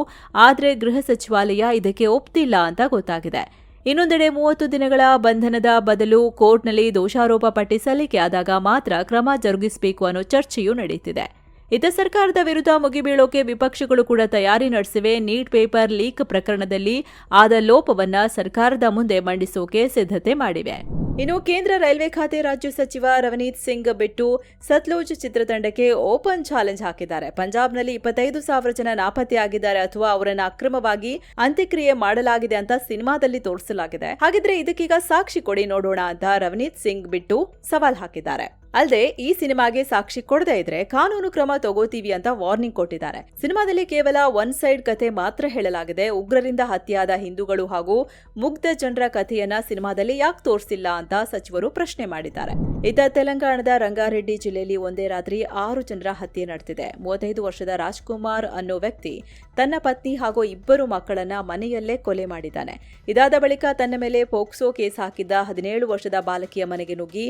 ಆದರೆ ಗೃಹ ಸಚಿವಾಲಯ ಇದಕ್ಕೆ ಒಪ್ತಿಲ್ಲ ಅಂತ ಗೊತ್ತಾಗಿದೆ. ಇನ್ನೊಂದೆಡೆ 30 ದಿನಗಳ ಬಂಧನದ ಬದಲು ಕೋರ್ಟ್ನಲ್ಲಿ ದೋಷಾರೋಪ ಪಟ್ಟಿ ಸಲ್ಲಿಕೆಯಾದಾಗ ಮಾತ್ರ ಕ್ರಮ ಜರುಗಿಸಬೇಕು ಅನ್ನೋ ಚರ್ಚೆಯೂ ನಡೆಯುತ್ತಿದೆ. ಇತ ಸರ್ಕಾರದ ವಿರುದ್ಧ ಮುಗಿಬೀಳೋಕೆ ವಿಪಕ್ಷಗಳು ಕೂಡ ತಯಾರಿ ನಡೆಸಿವೆ. ನೀಟ್ ಪೇಪರ್ ಲೀಕ್ ಪ್ರಕರಣದಲ್ಲಿ ಆದ ಲೋಪವನ್ನ ಸರ್ಕಾರದ ಮುಂದೆ ಮಂಡಿಸೋಕೆ ಸಿದ್ಧತೆ ಮಾಡಿವೆ. ಇನ್ನು ಕೇಂದ್ರ ರೈಲ್ವೆ ಖಾತೆ ರಾಜ್ಯ ಸಚಿವ ರವನೀತ್ ಸಿಂಗ್ ಬಿಟ್ಟು ಸತ್ಲುಜ್ ಚಿತ್ರತಂಡಕ್ಕೆ ಓಪನ್ ಚಾಲೆಂಜ್ ಹಾಕಿದ್ದಾರೆ. ಪಂಜಾಬ್ನಲ್ಲಿ 25,000 ಜನ ನಾಪತ್ತೆಯಾಗಿದ್ದಾರೆ ಅಥವಾ ಅವರನ್ನ ಅಕ್ರಮವಾಗಿ ಅಂತ್ಯಕ್ರಿಯೆ ಮಾಡಲಾಗಿದೆ ಅಂತ ಸಿನಿಮಾದಲ್ಲಿ ತೋರಿಸಲಾಗಿದೆ. ಹಾಗಿದ್ರೆ ಇದಕ್ಕೀಗ ಸಾಕ್ಷಿ ಕೊಡಿ ನೋಡೋಣ ಅಂತ ರವನೀತ್ ಸಿಂಗ್ ಬಿಟ್ಟು ಸವಾಲ್ ಹಾಕಿದ್ದಾರೆ. ಅಲ್ಲದೆ ಈ ಸಿನಿಮಾಗೆ ಸಾಕ್ಷಿ ಕೊಡದೇ ಇದ್ರೆ ಕಾನೂನು ಕ್ರಮ ತಗೋತೀವಿ ಅಂತ ವಾರ್ನಿಂಗ್ ಕೊಟ್ಟಿದ್ದಾರೆ. ಸಿನಿಮಾದಲ್ಲಿ ಕೇವಲ ಒನ್ ಸೈಡ್ ಕತೆ ಮಾತ್ರ ಹೇಳಲಾಗಿದೆ. ಉಗ್ರರಿಂದ ಹತ್ಯೆಯಾದ ಹಿಂದೂಗಳು ಹಾಗೂ ಮುಗ್ಧ ಜನರ ಕಥೆಯನ್ನ ಸಿನಿಮಾದಲ್ಲಿ ಯಾಕೆ ತೋರಿಸಿಲ್ಲ ಅಂತ ಸಚಿವರು ಪ್ರಶ್ನೆ ಮಾಡಿದ್ದಾರೆ. ಇತ್ತ ತೆಲಂಗಾಣದ ರಂಗಾರೆಡ್ಡಿ ಜಿಲ್ಲೆಯಲ್ಲಿ ಒಂದೇ ರಾತ್ರಿ 6 ಜನರ ಹತ್ಯೆ ನಡೆದಿದೆ. 35 ವರ್ಷದ ರಾಜ್ಕುಮಾರ್ ಅನ್ನೋ ವ್ಯಕ್ತಿ ತನ್ನ ಪತ್ನಿ ಹಾಗೂ 2 ಮಕ್ಕಳನ್ನ ಮನೆಯಲ್ಲೇ ಕೊಲೆ ಮಾಡಿದ್ದಾನೆ. ಇದಾದ ಬಳಿಕ ತನ್ನ ಮೇಲೆ ಪೋಕ್ಸೋ ಕೇಸ್ ಹಾಕಿದ್ದ 17 ವರ್ಷದ ಬಾಲಕಿಯ ಮನೆಗೆ ನುಗ್ಗಿ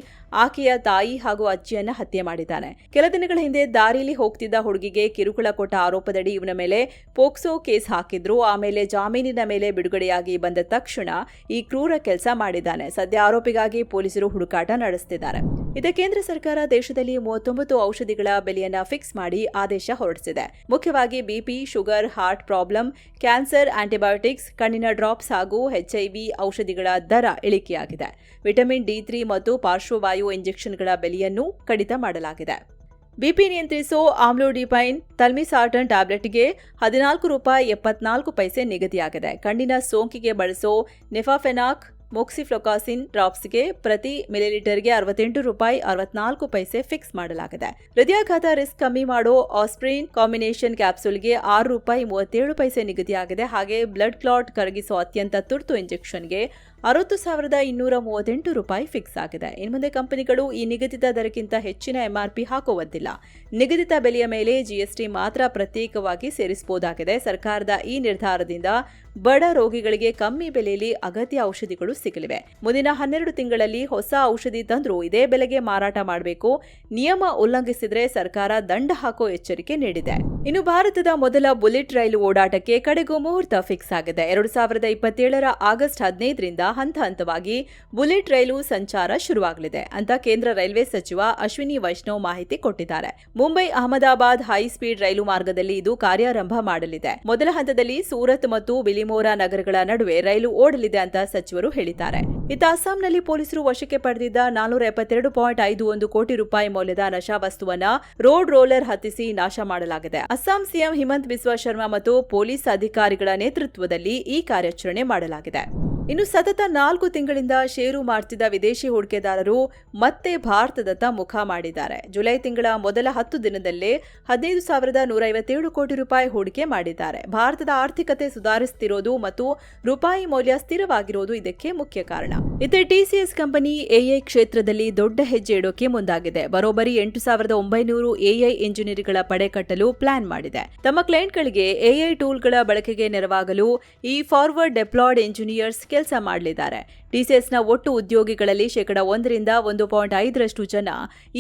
ಆಕೆಯ ತಾಯಿ ಹಾಗೂ ಅಜ್ಜಿಯನ್ನ ಹತ್ಯೆ ಮಾಡಿದ್ದಾನೆ. ಕೆಲ ದಿನಗಳ ಹಿಂದೆ ದಾರಿಯಲ್ಲಿ ಹೋಗ್ತಿದ್ದ ಹುಡುಗಿಗೆ ಕಿರುಕುಳ ಕೊಟ್ಟ ಆರೋಪದಡಿ ಇವನ ಮೇಲೆ ಪೋಕ್ಸೋ ಕೇಸ್ ಹಾಕಿದ್ರು. ಆಮೇಲೆ ಜಾಮೀನಿನ ಮೇಲೆ ಬಿಡುಗಡೆಯಾಗಿ ಬಂದ ತಕ್ಷಣ ಈ ಕ್ರೂರ ಕೆಲಸ ಮಾಡಿದ್ದಾನೆ. ಸದ್ಯ ಆರೋಪಿಗಾಗಿ ಪೊಲೀಸರು ಹುಡುಕಾಟ ನಡೆಸುತ್ತಿದ್ದಾರೆ. ಇದೇ ಕೇಂದ್ರ ಸರ್ಕಾರ ದೇಶದಲ್ಲಿ 39 ಔಷಧಿಗಳ ಬೆಲೆಯನ್ನ ಫಿಕ್ಸ್ ಮಾಡಿ ಆದೇಶ ಹೊರಡಿಸಿದೆ. ಮುಖ್ಯವಾಗಿ BP, sugar, heart problem, cancer, antibiotics, ಕಣ್ಣಿನ ಡ್ರಾಪ್ಸ್ ಹಾಗೂ ಎಚ್ಐವಿ ಔಷಧಿಗಳ ದರ ಇಳಿಕೆಯಾಗಿದೆ. ವಿಟಮಿನ್ D3 ಮತ್ತು ಪಾರ್ಶ್ವವಾಯು ಇಂಜೆಕ್ಷನ್ಗಳ ಬೆಲೆಯನ್ನು ಕಡಿತ ಮಾಡಲಾಗಿದೆ. ಬಿಪಿ ನಿಯಂತ್ರಿಸೋ ಆಮ್ಲೋಡಿಪೈನ್ ತಲ್ಮಿಸಾರ್ಟನ್ ಟ್ಯಾಬ್ಲೆಟ್ಗೆ ₹14.74 ನಿಗದಿಯಾಗಿದೆ. ಕಣ್ಣಿನ ಸೋಂಕಿಗೆ ಬಳಸೋ ನೆಫಾಫೆನಾಕ್ ಮೊಕ್ಸಿಫ್ಲೊಕಾಸಿನ್ ಡ್ರಾಪ್ಸ್ಗೆ ಪ್ರತಿ ಮಿಲಿಲೀಟರ್ಗೆ ₹68.64 ಫಿಕ್ಸ್ ಮಾಡಲಾಗಿದೆ. ಹೃದಯಾಘಾತ ರಿಸ್ಕ್ ಕಮ್ಮಿ ಮಾಡೋ ಆಸ್ಪ್ರಿನ್ ಕಾಂಬಿನೇಷನ್ ಕ್ಯಾಪ್ಸೂಲ್ಗೆ ₹6.37 ನಿಗದಿಯಾಗಿದೆ. ಹಾಗೆ ಬ್ಲಡ್ ಕ್ಲಾಟ್ ಕರಗಿಸೋ ಅತ್ಯಂತ ತುರ್ತು ಇಂಜೆಕ್ಷನ್ಗೆ ₹60,238 ಫಿಕ್ಸ್ ಆಗಿದೆ. ಇನ್ಮುಂದೆ ಕಂಪನಿಗಳು ಈ ನಿಗದಿತ ದರಕ್ಕಿಂತ ಹೆಚ್ಚಿನ ಎಂಆರ್ಪಿ ಹಾಕುವಂತಿಲ್ಲ. ನಿಗದಿತ ಬೆಲೆಯ ಮೇಲೆ ಜಿಎಸ್ಟಿ ಮಾತ್ರ ಪ್ರತ್ಯೇಕವಾಗಿ ಸೇರಿಸಬಹುದಾಗಿದೆ. ಸರ್ಕಾರದ ಈ ನಿರ್ಧಾರದಿಂದ ಬಡ ರೋಗಿಗಳಿಗೆ ಕಮ್ಮಿ ಬೆಲೆಯಲ್ಲಿ ಅಗತ್ಯ ಔಷಧಿಗಳು ಸಿಗಲಿವೆ. ಮುಂದಿನ 12 ತಿಂಗಳಲ್ಲಿ ಹೊಸ ಔಷಧಿ ತಂದ್ರೂ ಇದೇ ಬೆಲೆಗೆ ಮಾರಾಟ ಮಾಡಬೇಕು. ನಿಯಮ ಉಲ್ಲಂಘಿಸಿದ್ರೆ ಸರ್ಕಾರ ದಂಡ ಹಾಕೋ ಎಚ್ಚರಿಕೆ ನೀಡಿದೆ. ಇನ್ನು ಭಾರತದ ಮೊದಲ ಬುಲೆಟ್ ರೈಲು ಓಡಾಟಕ್ಕೆ ಕಡೆಗೂ ಮುಹೂರ್ತ ಫಿಕ್ಸ್ ಆಗಿದೆ. 2027 ಆಗಸ್ಟ್ 15ರಿಂದ ಹಂತ ಹಂತವಾಗಿ ಬುಲೆಟ್ ರೈಲು ಸಂಚಾರ ಶುರುವಾಗಲಿದೆ ಅಂತ ಕೇಂದ್ರ ರೈಲ್ವೆ ಸಚಿವ ಅಶ್ವಿನಿ ವೈಷ್ಣವ್ ಮಾಹಿತಿ ಕೊಟ್ಟಿದ್ದಾರೆ. ಮುಂಬೈ ಅಹಮದಾಬಾದ್ ಹೈ ಸ್ಪೀಡ್ ರೈಲು ಮಾರ್ಗದಲ್ಲಿ ಇದು ಕಾರ್ಯಾರಂಭ ಮಾಡಲಿದೆ. ಮೊದಲ ಹಂತದಲ್ಲಿ ಸೂರತ್ ಮತ್ತು ಬಿಲಿಮೋರಾ ನಗರಗಳ ನಡುವೆ ರೈಲು ಓಡಲಿದೆ ಅಂತ ಸಚಿವರು ಹೇಳಿದ್ದಾರೆ. ಇತ್ತ ಅಸ್ಸಾಂನಲ್ಲಿ ಪೊಲೀಸರು ವಶಕ್ಕೆ ಪಡೆದಿದ್ದ ₹472.51 ಕೋಟಿ ಮೌಲ್ಯದ ನಶಾವಸ್ತುವನ್ನ ರೋಡ್ ರೋಲರ್ ಹತ್ತಿಸಿ ನಾಶ ಮಾಡಲಾಗಿದೆ. ಅಸ್ಸಾಂ ಸಿಎಂ ಹಿಮಂತ್ ಬಿಸ್ವಾ ಶರ್ಮಾ ಮತ್ತು ಪೊಲೀಸ್ ಅಧಿಕಾರಿಗಳ ನೇತೃತ್ವದಲ್ಲಿ ಈ ಕಾರ್ಯಾಚರಣೆ ಮಾಡಲಾಗಿದೆ. ಇನ್ನು ಸತತ 4 ತಿಂಗಳಿಂದ ಷೇರು ಮಾಡ್ತಿದ್ದ ವಿದೇಶಿ ಹೂಡಿಕೆದಾರರು ಮತ್ತೆ ಭಾರತದತ್ತ ಮುಖ ಮಾಡಿದ್ದಾರೆ. ಜುಲೈ ತಿಂಗಳ ಮೊದಲ 10 ದಿನದಲ್ಲೇ ₹15,157 ಕೋಟಿ ಹೂಡಿಕೆ ಮಾಡಿದ್ದಾರೆ. ಭಾರತದ ಆರ್ಥಿಕತೆ ಸುಧಾರಿಸುತ್ತಿರೋದು ಮತ್ತು ರೂಪಾಯಿ ಮೌಲ್ಯ ಸ್ಥಿರವಾಗಿರೋದು ಇದಕ್ಕೆ ಮುಖ್ಯ ಕಾರಣ. ಇತರ ಟಿಸಿಎಸ್ ಕಂಪನಿ ಎಐ ಕ್ಷೇತ್ರದಲ್ಲಿ ದೊಡ್ಡ ಹೆಜ್ಜೆ ಇಡೋಕೆ ಮುಂದಾಗಿದೆ. ಬರೋಬ್ಬರಿ 8,900 ಎಐ ಇಂಜಿನಿಯರ್ಗಳ ಪಡೆ ಕಟ್ಟಲು ಪ್ಲಾನ್ ಮಾಡಿದೆ. ತಮ್ಮ ಕ್ಲೈಂಟ್ಗಳಿಗೆ ಎಐ ಟೂಲ್ಗಳ ಬಳಕೆಗೆ ನೆರವಾಗಲು ಈ ಫಾರ್ವರ್ಡ್ ಡೆಪ್ಲಾಯ್ಡ್ ಇಂಜಿನಿಯರ್ಸ್ ಕೆಲಸ ಮಾಡಲಿದ್ದಾರೆ. ಟಿಸಿಎಸ್ನ ಒಟ್ಟು ಉದ್ಯೋಗಿಗಳಲ್ಲಿ 1% 1.5% ಜನ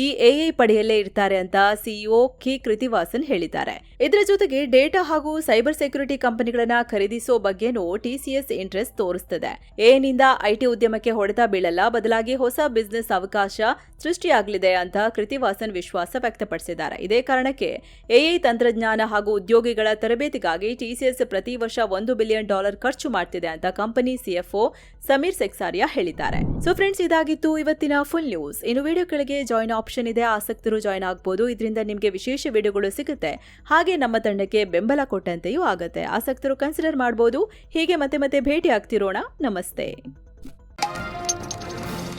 ಈ ಎಐ ಪಡೆಯಲ್ಲೇ ಇರ್ತಾರೆ ಅಂತ ಸಿಇಒ ಕೆ ಕೃತಿವಾಸನ್ ಹೇಳಿದ್ದಾರೆ. ಇದರ ಜೊತೆಗೆ ಡೇಟಾ ಹಾಗೂ ಸೈಬರ್ ಸೆಕ್ಯುರಿಟಿ ಕಂಪನಿಗಳನ್ನ ಖರೀದಿಸೋ ಬಗ್ಗೆನೂ ಟಿಸಿಎಸ್ ಇಂಟ್ರೆಸ್ಟ್ ತೋರಿಸುತ್ತದೆ. ಎಐನಿಂದ ಐಟಿ ಉದ್ಯಮಕ್ಕೆ ಹೊಡೆತ ಬೀಳಲ್ಲ, ಬದಲಾಗಿ ಹೊಸ ಬಿಸಿನೆಸ್ ಅವಕಾಶ ಸೃಷ್ಟಿಯಾಗಲಿದೆ ಅಂತ ಕೃತಿವಾಸನ್ ವಿಶ್ವಾಸ ವ್ಯಕ್ತಪಡಿಸಿದ್ದಾರೆ. ಇದೇ ಕಾರಣಕ್ಕೆ ಎಐ ತಂತ್ರಜ್ಞಾನ ಹಾಗೂ ಉದ್ಯೋಗಿಗಳ ತರಬೇತಿಗಾಗಿ ಟಿಸಿಎಸ್ ಪ್ರತಿ ವರ್ಷ $1 ಬಿಲಿಯನ್ ಖರ್ಚು ಮಾಡ್ತಿದೆ ಅಂತ ಕಂಪನಿ ಸಿಎಫ್ಒ ಸಮೀರ್ ಸೆಕ್ಸಾರಿಯಾ ಹೇಳಿದ್ದಾರೆ. ಸೊ ಫ್ರೆಂಡ್ಸ್, ಇದಾಗಿತ್ತು ಇವತ್ತಿನ ಫುಲ್ ನ್ಯೂಸ್. ಇನ್ನು ವಿಡಿಯೋ ಕೆಳಗೆ ಜಾಯಿನ್ ಆಪ್ಷನ್ ಇದೆ, ಆಸಕ್ತರು ಜಾಯಿನ್ ಆಗಬಹುದು. ಇದರಿಂದ ನಿಮಗೆ ವಿಶೇಷ ವಿಡಿಯೋಗಳು ಸಿಗುತ್ತೆ. ಹಾಗೆ ನಮ್ಮ ತಂಡಕ್ಕೆ ಬೆಂಬಲ ಕೊಟ್ಟಂತೆಯೂ ಆಗುತ್ತೆ. ಆಸಕ್ತರು ಕನ್ಸಿಡರ್ ಮಾಡಬಹುದು. ಹೀಗೆ ಮತ್ತೆ ಭೇಟಿ ಆಗ್ತಿರೋಣ. ನಮಸ್ತೆ.